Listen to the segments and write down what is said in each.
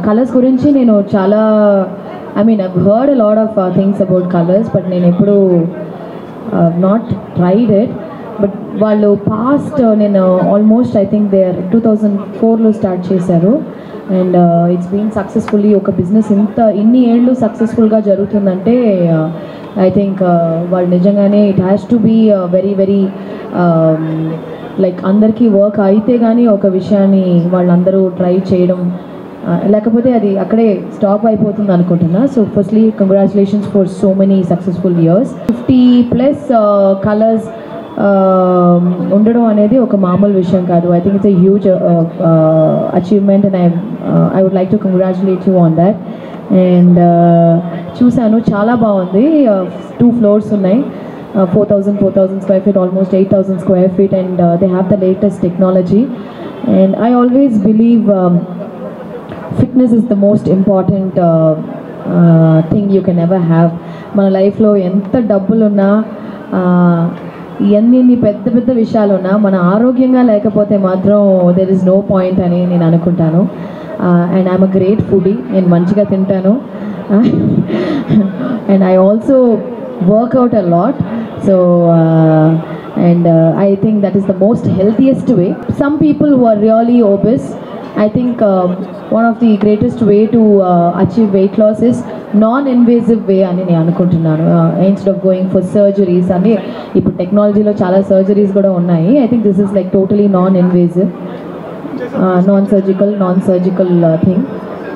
Colours గురించి నేను చాలా I've heard a lot of things about colors, but నేను ఎప్పుడు not tried it. బట్ వాళ్ళు పాస్ట్ నేను ఆల్మోస్ట్ ఐ థింక్ దే 2004లో స్టార్ట్ చేశారు. అండ్ ఇట్స్ బీన్ సక్సెస్ఫుల్లీ ఒక బిజినెస్ ఇన్ని ఏళ్ళు సక్సెస్ఫుల్గా జరుగుతుందంటే ఐ థింక్ వాళ్ళు నిజంగానే it has to be very very like అందరికీ వర్క్ అయితే కానీ ఒక విషయాన్ని వాళ్ళందరూ ట్రై చేయడం, లేకపోతే అది అక్కడే స్టాప్ అయిపోతుంది అనుకుంటున్నా. So firstly congratulations for so many successful years. 50+ Kolors ఉండడం అనేది ఒక మామూలు విషయం కాదు. I think it's a huge achievement and I would like to congratulate you on that. And చూశాను, చాలా బాగుంది. 2 floors ఉన్నాయి, 4,000 square feet, almost 8,000 square feet, and they have the latest technology. And I always believe fitness is the most important thing you can ever have. మన లైఫ్లో ఎంత డబ్బులున్నా ఎన్ని పెద్ద పెద్ద విషయాలు ఉన్నా మన ఆరోగ్యంగా లేకపోతే మాత్రం దెర్ ఇస్ నో పాయింట్ అని నేను అనుకుంటాను. And I'm a great foodie, నేను మంచిగా తింటాను. And I also work out a lot. So and I think that is the most healthiest way. Some people who are really obese, I think one of the greatest way to achieve weight loss is non-invasive way అని నేను అనుకుంటున్నాను. Instead of going for surgeries అని ఇప్పుడు టెక్నాలజీలో చాలా surgeries కూడా ఉన్నాయి. I think this is like totally non-invasive, non-surgical thing.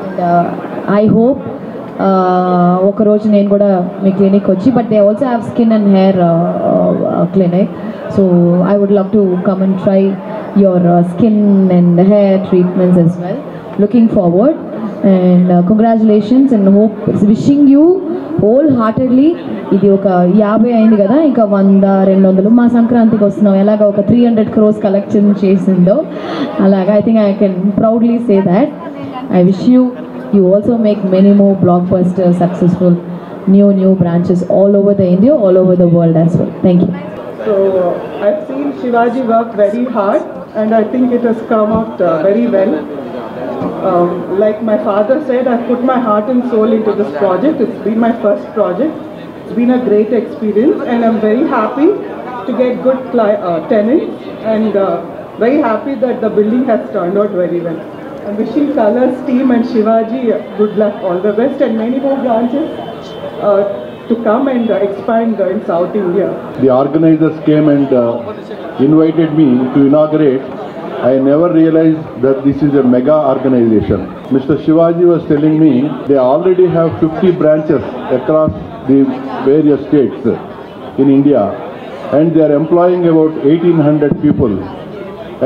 And I hope ఒకరోజు నేను కూడా మీ క్లినిక్ వచ్చి, but they also have skin and hair clinic. So I would love to come and try your skin and hair treatments as well. Looking forward, and congratulations, and hope wishing you wholeheartedly. ఇది ఒక 50 అయింది కదా, ఇంకా 100-200 మా సంక్రాంతికి వస్తున్నాం. ఎలాగ ఒక 300 crores కలెక్షన్ చేసిందో అలాగా I think I can proudly say that. I wish you also make many more blockbuster successful new branches all over the India, all over the world as well. Thank you. So I've seen Shivaji work very hard, and I think it has come out very well. Like my father said, I've put my heart and soul into this project. It's been my first project. It's been a great experience, and I'm very happy to get good tenants, and very happy that the building has turned out very well. I'm wishing Colors team and Shivaji good luck, all the best, and many more branches to come and expand in South India. The organizers came and invited me to inaugurate. I never realized that this is a mega organization. Mr. Shivaji was telling me they already have 50 branches across the various states in India, and they are employing about 1,800 people.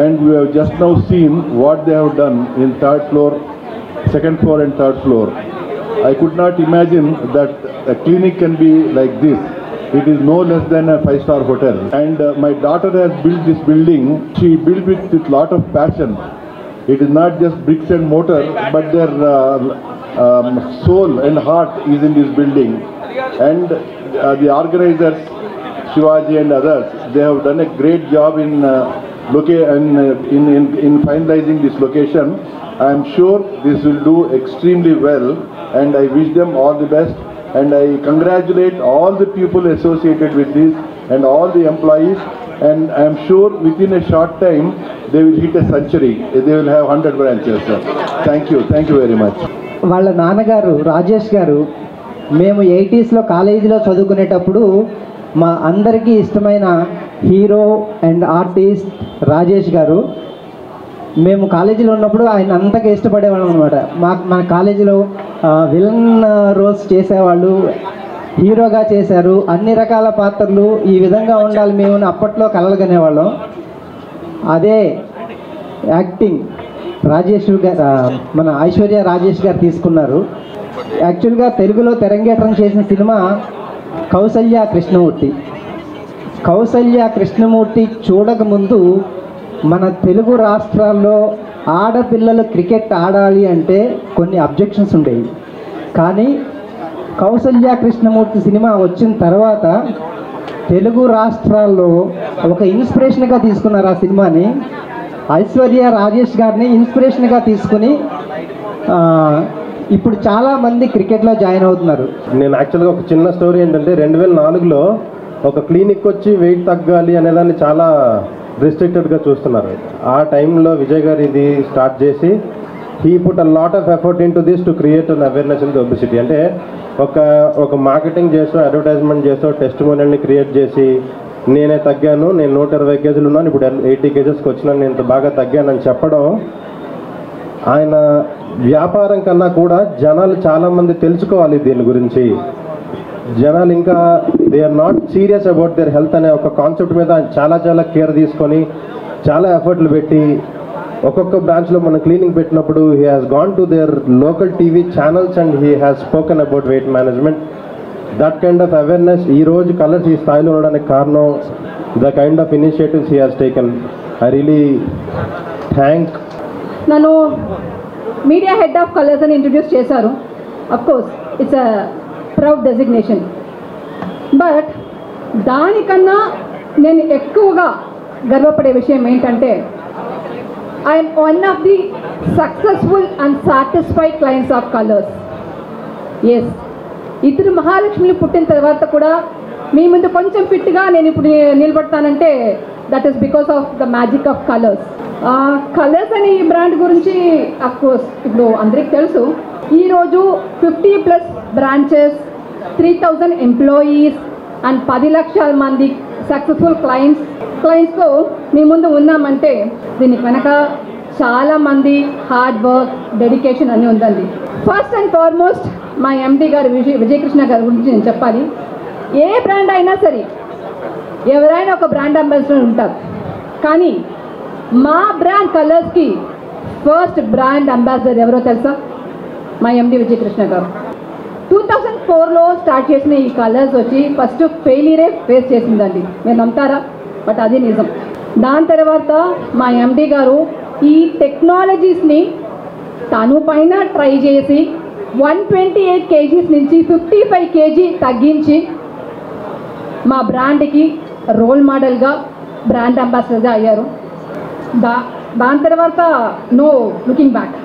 And we have just now seen what they have done in 3rd floor, 2nd floor and 3rd floor. I could not imagine that a clinic can be like this. It is no less than a 5-star hotel. And my daughter has built this building. She built with lot of passion. It is not just bricks and mortar, but their soul and heart is in this building. And the organizers, Shivaji and others, they have done a great job in finalizing this location. I am sure this will do extremely well, and I wish them all the best, and I congratulate all the people associated with this and all the employees, and I am sure within a short time they will hit a century. They will have 100 branches. Thank you very much. వాళ్ళ నాన్నగారు రాజేష్ గారు మేము 80sలో కాలేజీలో చదువుకునేటప్పుడు మా అందరికీ ఇష్టమైన hero and artist Rajesh గారు. మేము కాలేజీలో ఉన్నప్పుడు ఆయన అంతగా ఇష్టపడేవాళ్ళం అనమాట. మన కాలేజీలో విలన్ రోల్స్ చేసేవాళ్ళు, హీరోగా చేశారు, అన్ని రకాల పాత్రలు. ఈ విధంగా ఉండాలి మేము అప్పట్లో కలలుగనేవాళ్ళం. అదే యాక్టింగ్ రాజేష్ గారు, మన ఐశ్వర్య రాజేష్ గారు తీసుకున్నారు. యాక్చువల్గా తెలుగులో తెరంగేట్రం చేసిన సినిమా కౌసల్య కృష్ణమూర్తి చూడకముందు మన తెలుగు రాష్ట్రాల్లో ఆడపిల్లలు క్రికెట్ ఆడాలి అంటే కొన్ని అబ్జెక్షన్స్ ఉండేవి. కానీ కౌసల్య కృష్ణమూర్తి సినిమా వచ్చిన తర్వాత తెలుగు రాష్ట్రాల్లో ఒక ఇన్స్పిరేషన్గా తీసుకున్నారు ఆ సినిమాని. ఐశ్వర్య రాజేష్ గారిని ఇన్స్పిరేషన్గా తీసుకుని ఇప్పుడు చాలామంది క్రికెట్లో జాయిన్ అవుతున్నారు. నేను యాక్చువల్గా ఒక చిన్న స్టోరీ ఏంటంటే 2004లో ఒక క్లినిక్ వచ్చి వెయిట్ తగ్గాలి అనేదాన్ని చాలా రిస్ట్రిక్టెడ్గా చూస్తున్నారు. ఆ టైంలో విజయ్ గారు ఇది స్టార్ట్ చేసి he put a lot of effort in to this to create an awareness in the obesity. అంటే ఒక మార్కెటింగ్ చేస్తూ అడ్వర్టైజ్మెంట్ చేస్తూ టెస్టిమోనియల్ని క్రియేట్ చేసి నేనే తగ్గాను, నేను 120 కేజీలు ఉన్నాను, ఇప్పుడు 80 కేజెస్కి వచ్చినాను, నేను ఇంత బాగా తగ్గానని చెప్పడం ఆయన వ్యాపారం కన్నా కూడా జనాలు చాలామంది తెలుసుకోవాలి దీని గురించి. జనాలు ఇంకా they are not serious about their health అనే ఒక కాన్సెప్ట్ మీద చాలా కేర్ తీసుకొని చాలా ఎఫర్ట్లు పెట్టి ఒక్కొక్క బ్రాంచ్లో మనం క్లీనింగ్ పెట్టినప్పుడు he has gone to their local TV channels and he has spoken about weight management. That kind of awareness ఈరోజు కలర్స్ ఈ స్థాయిలో ఉండడానికి కారణం the kind of initiatives he has taken. I really thank. నన్ను media head of Kolors అని introduce చేశారు. Of course it's a proud designation. But దానికన్నా నేను ఎక్కువగా గర్వపడే విషయం ఏంటంటే I'm one of the successful and satisfied clients of Kolors. Yes, ఇద్దరు మహాలక్ష్మిలు పుట్టిన తర్వాత కూడా మీ ముందు కొంచెం ఫిట్గా నేను ఇప్పుడు నిలబడతానంటే that is because of the magic of Colors. Colors అనే ఈ బ్రాండ్ గురించి అఫ్కోర్స్ ఇప్పుడు అందరికి తెలుసు. ఈరోజు 50+ బ్రాంచెస్, 3000 ఎంప్లాయీస్ అండ్ 10 లక్షల మంది సక్సెస్ఫుల్ క్లయింట్స్తో మీ ముందు ఉన్నామంటే దీనికి వెనక చాలామంది హార్డ్ వర్క్, డెడికేషన్ అన్నీ ఉందండి. ఫస్ట్ అండ్ ఫార్మోస్ట్ మా ఎండి గారు విజయకృష్ణ గారి గురించి నేను చెప్పాలి. ఏ బ్రాండ్ అయినా సరే ఎవరైనా ఒక బ్రాండ్ అంబాసిడర్ ఉంటారు, కానీ మా బ్రాండ్ కలర్స్కి ఫస్ట్ బ్రాండ్ అంబాసిడర్ ఎవరో తెలుసా? మా ఎండి విజయకృష్ణ గారు. 2004లో స్టార్ట్ చేసిన ఈ కలర్స్ వచ్చి ఫస్ట్ ఫెయిలియరే ఫేస్ చేసిందండి. మీరు నమ్ముతారా? బట్ అది నిజం. దాని తర్వాత మా ఎండి గారు ఈ టెక్నాలజీస్ని తను పైన ట్రై చేసి 128 కేజీస్ నుంచి 55 కేజీ తగ్గించి మా బ్రాండ్కి రోల్ మోడల్గా బ్రాండ్ అంబాసిడర్గా అయ్యారు. దాని తర్వాత నో లుకింగ్ బ్యాక్.